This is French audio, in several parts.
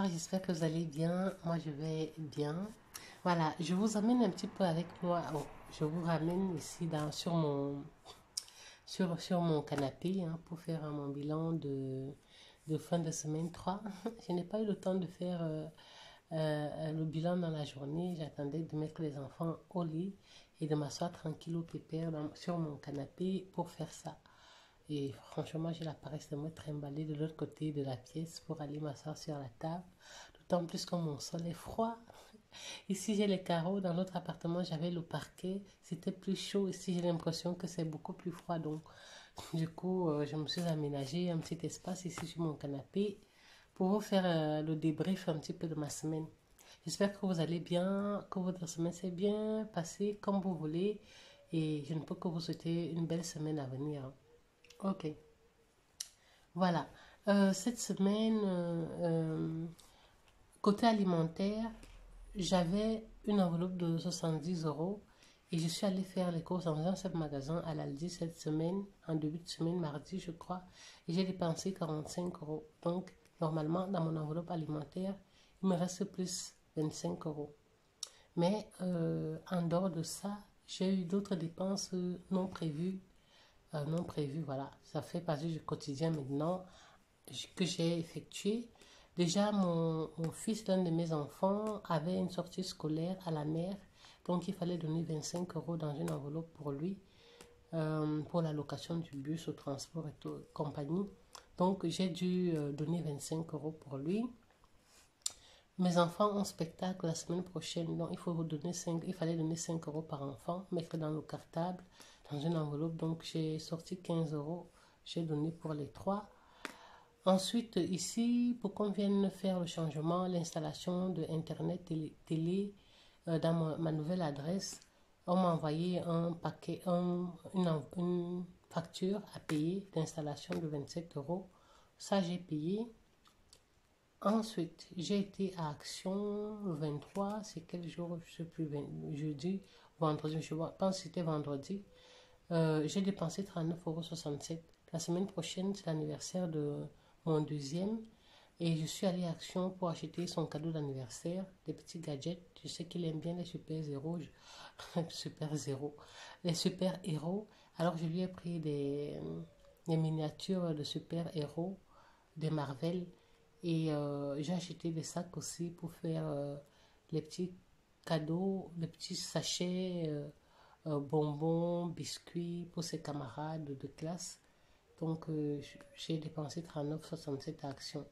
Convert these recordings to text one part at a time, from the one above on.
bonsoir, j'espère que vous allez bien. Moi, je vais bien. Voilà, je vous amène un petit peu avec moi. Je vous ramène ici sur mon canapé hein, pour faire mon bilan de fin de semaine 3. Je n'ai pas eu le temps de faire le bilan dans la journée. J'attendais de mettre les enfants au lit et de m'asseoir tranquille au pépère sur mon canapé pour faire ça. Et franchement, j'ai la paresse de me trimballer de l'autre côté de la pièce pour aller m'asseoir sur la table. D'autant plus que mon sol est froid. Ici, j'ai les carreaux. Dans l'autre appartement, j'avais le parquet. C'était plus chaud. Ici, j'ai l'impression que c'est beaucoup plus froid. Donc, du coup, je me suis aménagé un petit espace ici sur mon canapé pour vous faire le débrief un petit peu de ma semaine. J'espère que vous allez bien, que votre semaine s'est bien passée comme vous voulez. Et je ne peux que vous souhaiter une belle semaine à venir. Ok. Voilà. Cette semaine, côté alimentaire, j'avais une enveloppe de 70 euros et je suis allée faire les courses dans un seul magasin à l'Aldi cette semaine, en début de semaine, mardi, je crois, et j'ai dépensé 45 euros. Donc, normalement, dans mon enveloppe alimentaire, il me reste plus 25 euros. Mais en dehors de ça, j'ai eu d'autres dépenses non prévues, voilà. Ça fait partie du quotidien maintenant que j'ai effectué. Déjà, mon fils, l'un de mes enfants, avait une sortie scolaire à la mer. Donc, il fallait donner 25 euros dans une enveloppe pour lui, pour la location du bus, au transport et tout, compagnie. Donc, j'ai dû donner 25 euros pour lui. Mes enfants ont spectacle la semaine prochaine, donc il fallait donner 5 euros par enfant, mettre dans le cartable, dans une enveloppe. Donc, j'ai sorti 15 euros, j'ai donné pour les trois. Ensuite, ici, pour qu'on vienne faire le changement, l'installation de Internet télé dans ma nouvelle adresse, on m'a envoyé un paquet, une facture à payer d'installation de 27 euros. Ça, j'ai payé. Ensuite, j'ai été à Action le 23, c'est quel jour? Je ne sais plus, jeudi, vendredi, je pense que c'était vendredi. J'ai dépensé 39,67 euros. La semaine prochaine, c'est l'anniversaire de mon deuxième. Et je suis allée à Action pour acheter son cadeau d'anniversaire, des petits gadgets. Je sais qu'il aime bien les super-héros. Les super-héros. Alors, je lui ai pris des miniatures de super-héros, des Marvel. Et j'ai acheté des sacs aussi pour faire les petits cadeaux, les petits sachets bonbons, biscuits pour ses camarades de classe. Donc, j'ai dépensé 39,67 à Action.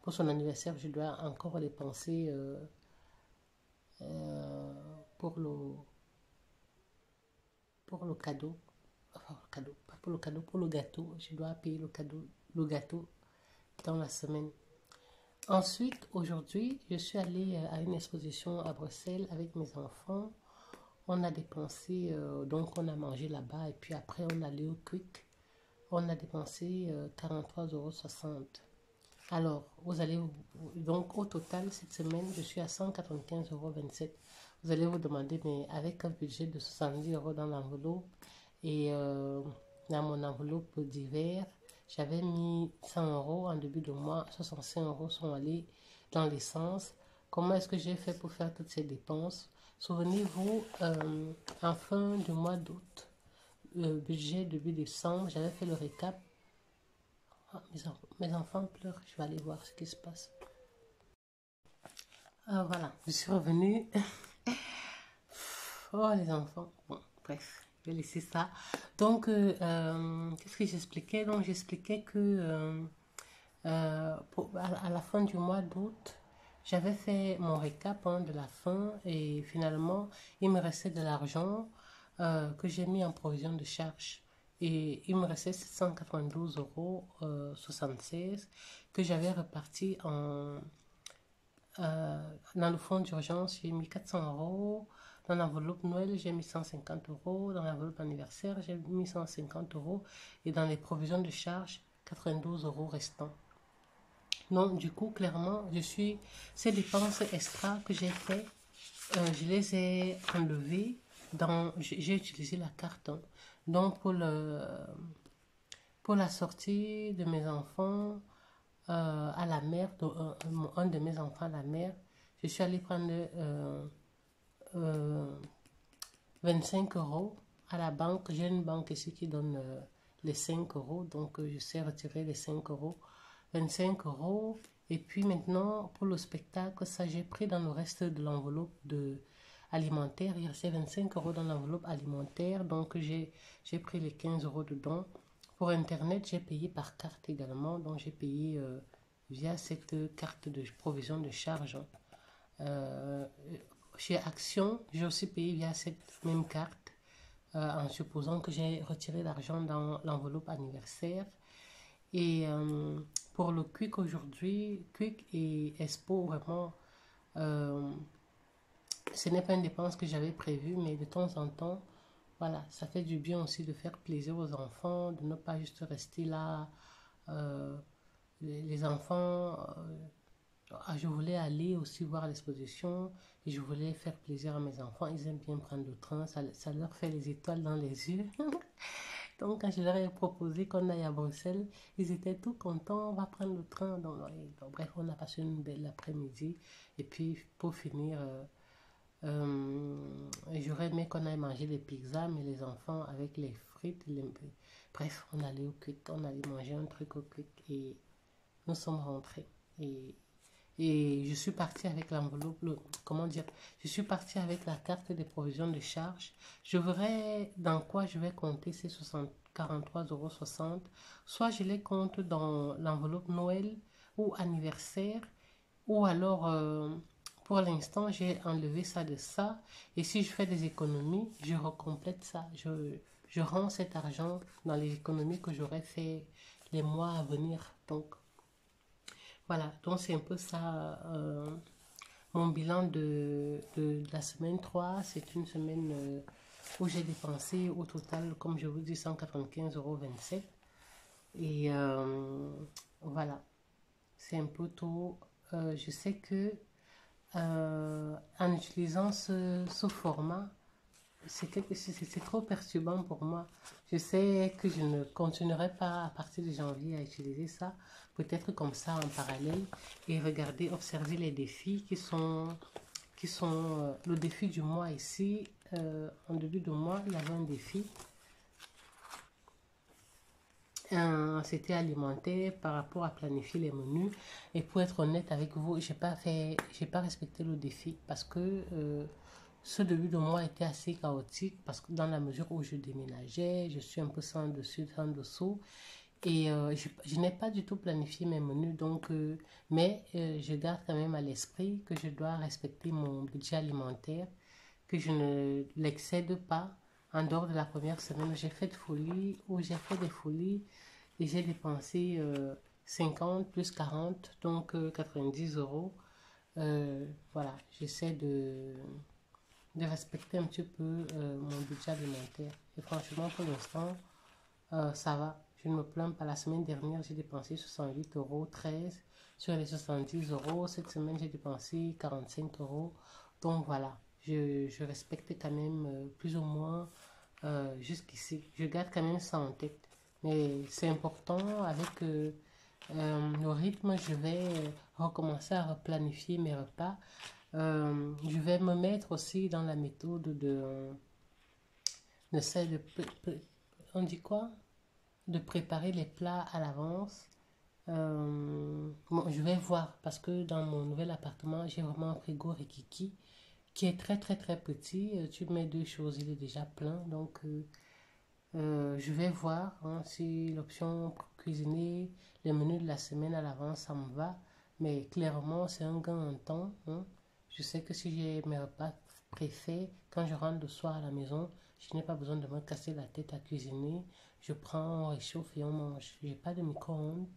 Pour son anniversaire, je dois encore dépenser euh, pour le, pour le cadeau. Enfin, le cadeau, pas pour le cadeau, pour le gâteau. Je dois payer le gâteau dans la semaine. Ensuite, aujourd'hui, je suis allée à une exposition à Bruxelles avec mes enfants. On a dépensé, donc on a mangé là-bas et puis après on allait au Quick. On a dépensé 43,60 euros. Alors, donc au total, cette semaine, je suis à 195,27 euros. Vous allez vous demander, mais avec un budget de 70 euros dans l'enveloppe et dans mon enveloppe d'hiver, j'avais mis 100 euros en début de mois, 65 euros sont allés dans l'essence. Comment est-ce que j'ai fait pour faire toutes ces dépenses? Souvenez-vous, en fin du mois d'août, le budget début décembre, j'avais fait le récap. Ah, mes enfants pleurent, je vais aller voir ce qui se passe. Ah, voilà, je suis revenue. Oh, les enfants. Bon, bref, je vais laisser ça. Donc, qu'est-ce que j'expliquais? Donc, j'expliquais que à la fin du mois d'août, j'avais fait mon récap hein, de la fin et finalement, il me restait de l'argent que j'ai mis en provision de charge. Et il me restait 792,76 euros que j'avais reparti dans le fonds d'urgence. J'ai mis 400 euros. Dans l'enveloppe Noël, j'ai mis 150 euros. Dans l'enveloppe anniversaire, j'ai mis 150 euros. Et dans les provisions de charge, 92 euros restants. Donc, du coup, clairement, ces dépenses extra que j'ai fait, je les ai enlevées j'ai utilisé la carte. Hein. Donc, pour la sortie de mes enfants, à la mer, un de mes enfants à la mer. Je suis allée prendre euh, 25 euros à la banque. J'ai une banque ici qui donne les 5 euros. Donc, je sais retirer les 5 euros. 25 euros. Et puis maintenant, pour le spectacle, ça, j'ai pris dans le reste de l'enveloppe alimentaire. Il restait 25 euros dans l'enveloppe alimentaire. Donc, j'ai pris les 15 euros dedans. Pour Internet, j'ai payé par carte également. Donc, j'ai payé via cette carte de provision de charge. Euh, Chez Action, j'ai aussi payé via cette même carte, en supposant que j'ai retiré l'argent dans l'enveloppe anniversaire. Et pour le Quick aujourd'hui, Quick et Expo, vraiment, euh, ce n'est pas une dépense que j'avais prévue, mais de temps en temps, voilà, ça fait du bien aussi de faire plaisir aux enfants, de ne pas juste rester là. Euh, les enfants, je voulais aller aussi voir l'exposition et je voulais faire plaisir à mes enfants. Ils aiment bien prendre le train, ça leur fait les étoiles dans les yeux. Donc, quand je leur ai proposé qu'on aille à Bruxelles, ils étaient tout contents, on va prendre le train. Donc, bref, on a passé une belle après-midi. Et puis, pour finir, j'aurais aimé qu'on aille manger des pizzas, mais les enfants, avec les frites, bref, on allait au Quick, on allait manger un truc au Quick et nous sommes rentrés. Et, et je suis partie avec l'enveloppe, comment dire, je suis partie avec la carte des provisions de charge. Je verrai dans quoi je vais compter ces 43,60 €. Soit je les compte dans l'enveloppe Noël ou anniversaire, ou alors, pour l'instant, j'ai enlevé ça de ça. Et si je fais des économies, je recomplète ça. Je rends cet argent dans les économies que j'aurais fait les mois à venir. Donc, voilà. Donc, c'est un peu ça, mon bilan de la semaine 3. C'est une semaine où j'ai dépensé au total, comme je vous dis, 195,27 €. Et voilà. C'est un peu tôt. Je sais que en utilisant ce format, c'est trop perturbant pour moi. Je sais que je ne continuerai pas à partir de janvier à utiliser ça. Peut-être comme ça en parallèle et regarder, observer les défis qui sont le défi du mois ici. En début de mois, il y avait un défi. C'était alimentaire par rapport à planifier les menus. Et pour être honnête avec vous, j'ai pas respecté le défi parce que ce début de mois était assez chaotique parce que dans la mesure où je déménageais, je suis un peu sans dessus, sans dessous. Et je n'ai pas du tout planifié mes menus, donc, mais je garde quand même à l'esprit que je dois respecter mon budget alimentaire, que je ne l'excède pas. En dehors de la première semaine, j'ai fait des folies et j'ai dépensé 50 plus 40, donc 90 euros. Voilà, j'essaie de respecter un petit peu mon budget alimentaire. Et franchement, pour l'instant, ça va. Je ne me plains pas. La semaine dernière, j'ai dépensé 68,13 € sur les 70 euros. Cette semaine, j'ai dépensé 45 €. Donc voilà, je respecte quand même plus ou moins jusqu'ici. Je garde quand même ça en tête. Mais c'est important avec le rythme, je vais recommencer à replanifier mes repas. Je vais me mettre aussi dans la méthode on dit quoi? De préparer les plats à l'avance. Bon, je vais voir parce que dans mon nouvel appartement, j'ai vraiment un frigo Rikiki qui est très très très petit. Tu mets deux choses, il est déjà plein. Donc, je vais voir hein, si l'option pour cuisiner les menus de la semaine à l'avance, ça me va. Mais clairement, c'est un gain en temps. Hein. Je sais que si j'ai mes repas préfaits, quand je rentre le soir à la maison, je n'ai pas besoin de me casser la tête à cuisiner. Je prends, on réchauffe et on mange. Je n'ai pas de micro-ondes.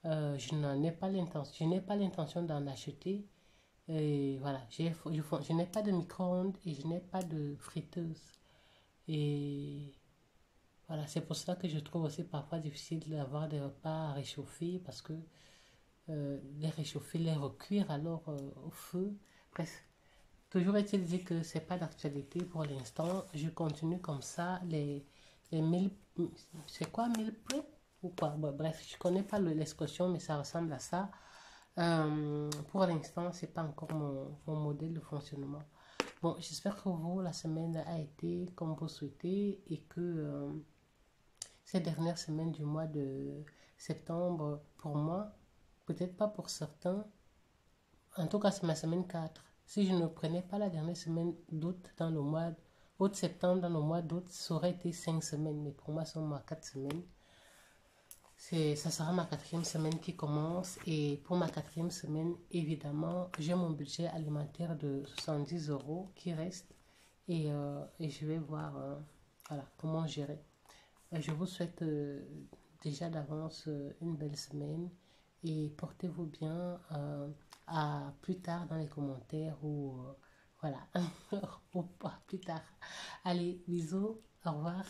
Je n'en ai pas l'intention. Je n'ai pas l'intention d'en acheter. Et voilà, je n'ai pas de micro-ondes et je n'ai pas de friteuse. Et voilà, c'est pour ça que je trouve aussi parfois difficile d'avoir des repas à réchauffer parce que les réchauffer, les recuire alors au feu. Bref, toujours est-il dit que c'est pas d'actualité pour l'instant. Je continue comme ça. Les mille, c'est quoi mille prep? ou quoi. Bon, bref, je connais pas l'expression, mais ça ressemble à ça. Pour l'instant, c'est pas encore mon modèle de fonctionnement. Bon, j'espère que vous, la semaine a été comme vous souhaitez et que ces dernières semaines du mois de septembre, pour moi, peut-être pas pour certains, en tout cas, c'est ma semaine 4. Si je ne prenais pas la dernière semaine d'août dans le mois août-septembre dans le mois d'août, ça aurait été 5 semaines. Mais pour moi, c'est ma 4 semaines. Ça sera ma quatrième semaine qui commence. Et pour ma quatrième semaine, évidemment, j'ai mon budget alimentaire de 70 euros qui reste. Et je vais voir voilà, comment gérer. Je vous souhaite déjà d'avance une belle semaine et portez-vous bien à plus tard dans les commentaires ou voilà, ou pas plus tard. Allez, bisous, au revoir.